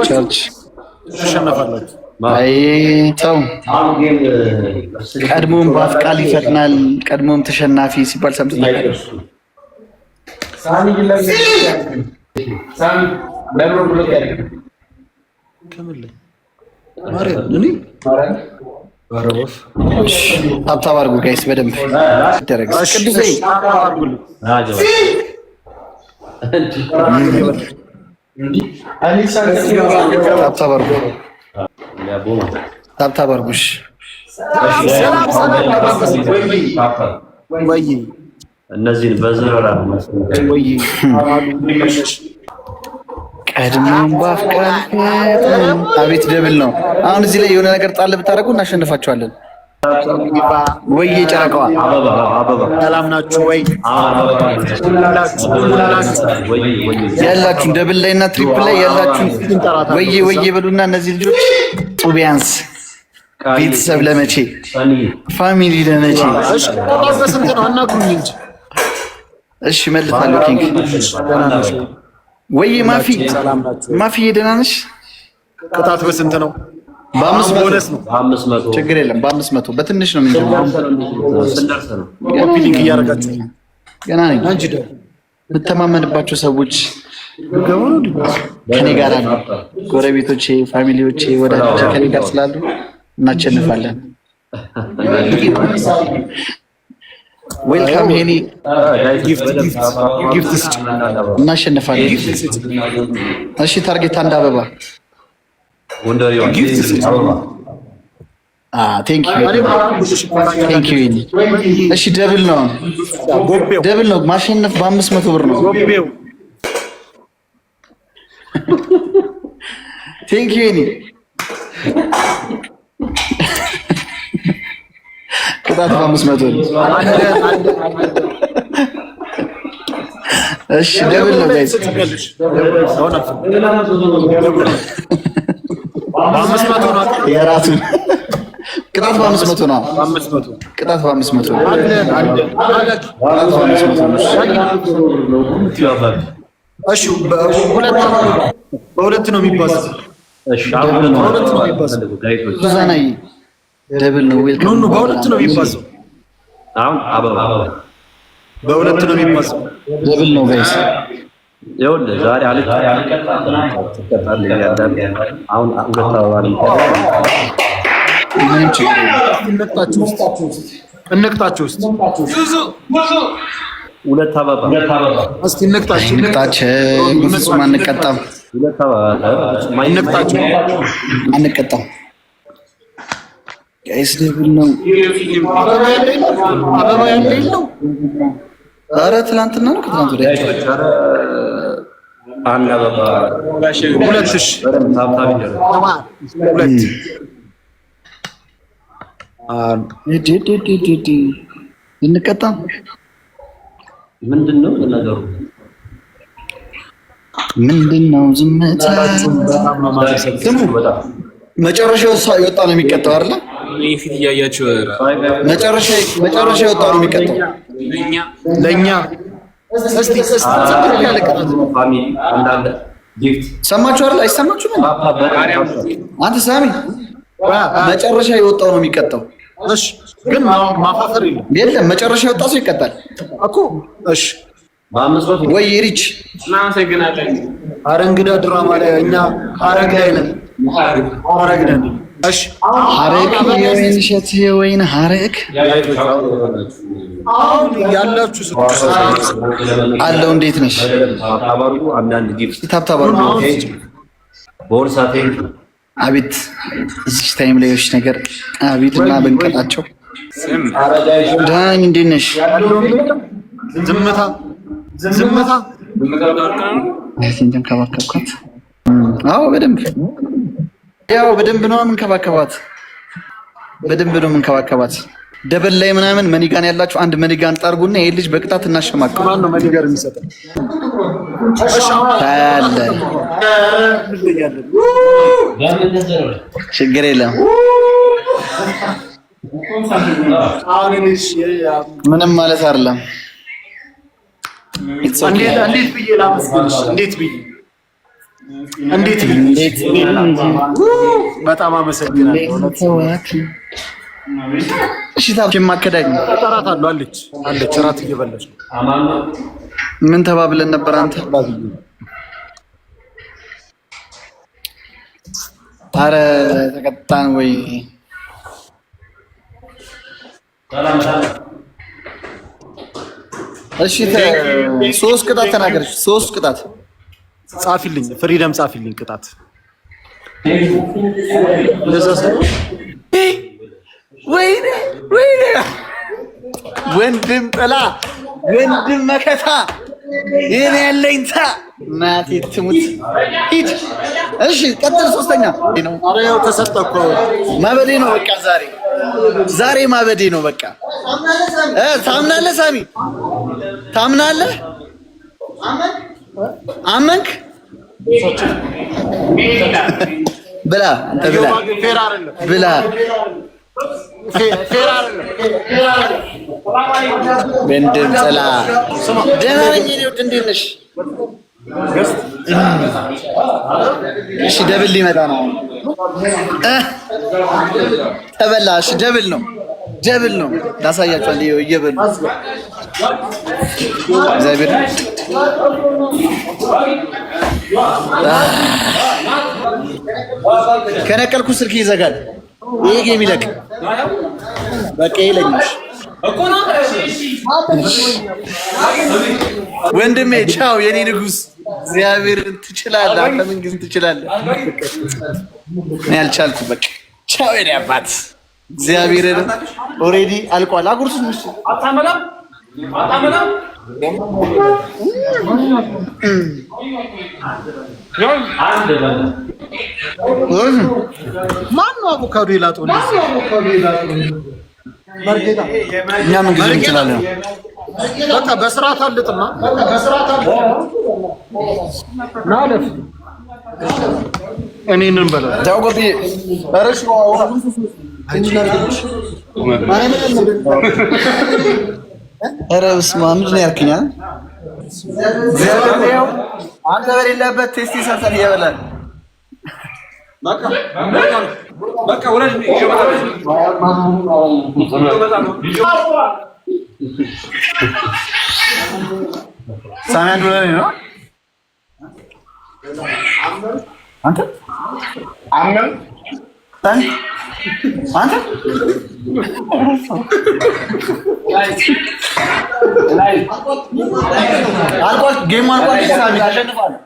ቸርች ተሸነፋላችሁ። አይ ተው፣ ቀድሞም በአፍ ቃል ይፈጥናል። ቀድሞም ተሸናፊ ሲባል ሰምተናል። ታብታብ አድርጉ ጋይስ፣ በደንብ ይደረግ። ቅዱሴ ታብታብ አድርጉሽ። እነዚህን በዝረራ ቀድሞም ባፍቃል። አቤት ደብል ነው። አሁን እዚህ ላይ የሆነ ነገር ጣል ብታደርጉ እናሸንፋቸዋለን። ወይ ጨረቃዋ ሰላም ናችሁ ወይ? ያላችሁ ደብል ላይ እና ትሪፕል ላይ ያላችሁ ወይ በሉና እነዚህ ልጆች ጡቢያንስ ቤተሰብ ለመቼ ፋሚሊ ለመቼ? እሺ መልሳለሁ። ኪንግ ወይ ማፊ ደህና ነሽ? ቅጣት በስንት ነው? በ500 ችግር የለም። በ500 በትንሽ ነው ሊንክ እያደረጋችሁ ገና ነኝ። የምተማመንባቸው ሰዎች ከኔ ጋር አሉ። ጎረቤቶቼ፣ ፋሚሊዎቼ፣ ወዳጆቼ ከኔ ጋር ስላሉ እናሸንፋለን። ዌልካም ሄኒ ጊፍት እናሸንፋለን። እሺ ታርጌት አንድ አበባ ቴንክ ዩ። እሺ ደብል ነው ማሸነፍ በ500 ብር ነው። ቴንክ ዩ ኒ ቅጣት በ500 ነው። እሺ ደብል ነው ጋይስ፣ የራሱን ቅጣት በ500 ነው። ቅጣት በ500 ነው። እሺ በሁለት ነው የሚባዛው። ሱዛናይ ደብል ነው። ዌልካም ኑ በሁለት ነው የሚባዛው። አሁን አበባ በሁለት ነው የሚባዛው። ደብል ነው ጋይስ። ይኸውልህ ዛሬ አሁን ሁለት አበባ እንቅጣችሁ ውስጥ ሁለት አበባ እስቲ እንቅጣችሁ። በፍጹም አንቀጣም። ሁለት አበባ እንቅጣችሁ አንቀጣም ጋይስ። ደብል ነው። አበባ ያለው ኧረ ትናንትና ነው ከትናንት ወዲያ አንድ አበባ 2000 እንቀጣም። ምንድነው ነገሩ? ምንድነው ዝምታ? መጨረሻው የወጣ ነው የሚቀጣው አይደል? ፊት እያያችሁ መጨረሻ የወጣ ነው የሚቀጣው ለኛ። እስቲ ሰማችሁ አይደል? አይሰማችሁም? አንተ ሳሚ መጨረሻ የወጣው ነው የሚቀጣው። እሺ ግን ማፋፈር የለም። መጨረሻ የወጣ ሰው ይቀጣል እኮ። እሺ ወይ ሪች እናመሰግናለን። ኧረ እንግዳ ድራማ ላይ እኛ ሀረግ ላይ ነን። ሀረግ ነን። እሺ ሀረግ የወይን እሸት የወይን ሀረግ አሁን ያላችሁ አለው። እንዴት ነሽ? አንዳንድ ጊፍት ታብታባሩ ቦርሳ አቤት እዚህ ታይም ላይ yosh ነገር አቤት እና በንቀጣቸው ዳኝ እንዴት ነሽ? ዝምታ አይንተን ከባከብኳት። አዎ በደንብ ያው በደንብ ነው የምንከባከባት። በደንብ ነው የምንከባከባት። ደበል ላይ ምናምን መኒጋን ያላችሁ አንድ መኒጋን ጣርጉና ይሄ ልጅ በቅጣት እናሸማቀው። ማን ነው መኒጋር የሚሰጠው? ታያለ ችግር የለም ምንም ማለት አይደለም። እንዴት ብዬ ላመስግንሽ? እንዴት ብዬ በጣም አመሰግናለሁ። እሺ ታብሽ ማከዳኝ እጠራታለሁ። አለች እራት እየበላች ነው። ምን ተባብለን ነበር አንተ? አረ ተቀጣን ወይ? እሺ 3 ቅጣት ተናገርሽ። 3 ቅጣት ጻፊልኝ፣ ፍሪደም ጻፊልኝ ቅጣት። ወይኔ ወንድም ጥላ ወንድም መከታ የኔ ያለኝታ እናቴ ትሙት ሂድ። እሺ ቀጥል። 3ኛ ነው። ኧረ ያው ተሰጠ እኮ ማበዴ ነው በቃ ዛሬ ማበዴ ነው በቃ። ታምናለህ ሳሚ? ታምናለህ? አመንክ? ብላ አንተ ብላ ፌር አይደለም። ወንድም ጥላ ደህና ነኝ። እንዴት ነሽ? እሺ ደብል ሊመጣ ነው። ተበላ። እሺ ደብል ነው ላሳያችኋለሁ። እየበሉ እግዚአብሔር ከነቀልኩ ስልክ ይዘጋል። ይሄ ጌም ይለቅ በቃ ይለኛል። ወንድሜ ቻው የኔ ንጉስ። እግዚአብሔር ትችላለህ። አንተ ምን ግን ትችላለህ። እኔ አልቻልኩም። በቃ ቻው የኔ አባት። እግዚአብሔር ኦሬዲ አልቋል። አጉርሱ ምስ አታመላም ማነው አቮካዶ ይላጠው? እኛ ምን ጊዜ እንችላለን። በቃ በስርዓት አልጥማ ናለፍ እኔንን በላ ታውቆት አረሽ ኧረ በስመ አብ ምንድን ነው ያልከኝ? አንተ በሌለበት ቴስቲ ሰርተን እየበላን በቃ ወረድ ሳሚ አንዱ ላይ ነው። አንተ አልቋል። ጌም አልቋል። ሳሚ አሸንፋለሁ።